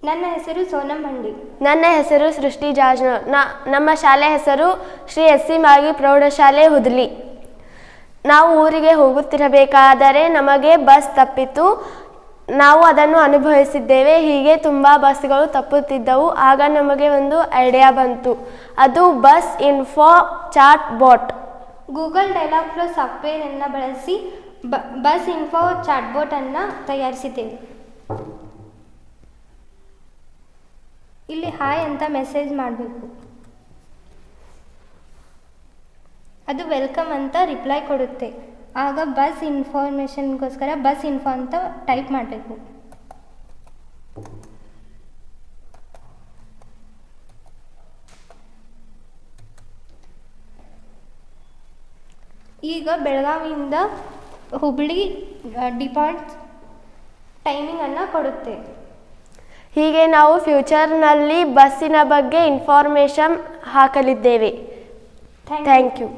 ನನ್ನ ಹೆಸರು ಸೋನಂ ಬಂಡಿ. ನನ್ನ ಹೆಸರು ಸೃಷ್ಟಿ ಜಾಜ್ನೂರ್. ನಮ್ಮ ಶಾಲೆ ಹೆಸರು ಶ್ರೀ ಎಸ್.ಸಿ. ಮಾಗಿ ಪ್ರೌಢಶಾಲೆ ಹುದಲಿ. ನಾವು ಊರಿಗೆ ಹೋಗುತ್ತಿರಬೇಕಾದರೆ ನಮಗೆ ಬಸ್ ತಪ್ಪಿತು. ನಾವು ಅದನ್ನು ಅನುಭವಿಸಿದ್ದೇವೆ. ಹೀಗೆ ತುಂಬ ಬಸ್ಗಳು ತಪ್ಪುತ್ತಿದ್ದವು. ಆಗ ನಮಗೆ ಒಂದು ಐಡಿಯಾ ಬಂತು. ಅದು bus info chatbot. Google Dialogflow ಸಾಫ್ಟ್ವೇರನ್ನು ಬಳಸಿ ಬಸ್ ಇನ್ಫೋ ಚಾಟ್ ಬೋಟನ್ನು ತಯಾರಿಸಿದ್ದೇವೆ. ಇಲ್ಲಿ ಹಾಯ್ ಅಂತ ಮೆಸೇಜ್ ಮಾಡಬೇಕು. ಅದು ವೆಲ್ಕಮ್ ಅಂತ ರಿಪ್ಲೈ ಕೊಡುತ್ತೆ. ಆಗ ಬಸ್ ಇನ್ಫಾರ್ಮೇಷನ್ಗೋಸ್ಕರ ಬಸ್ ಇನ್ಫೋ ಅಂತ ಟೈಪ್ ಮಾಡಬೇಕು. ಈಗ ಬೆಳಗಾವಿಯಿಂದ ಹುಬ್ಬಳ್ಳಿ ಡಿಪಾರ್ಟ್ ಟೈಮಿಂಗನ್ನು ಕೊಡುತ್ತೆ. ಹೀಗೆ ನಾವು ಫ್ಯೂಚರ್ನಲ್ಲಿ ಬಸ್ಸಿನ ಬಗ್ಗೆ ಇನ್ಫಾರ್ಮೇಷನ್ ಹಾಕಲಿದ್ದೇವೆ. Thank you.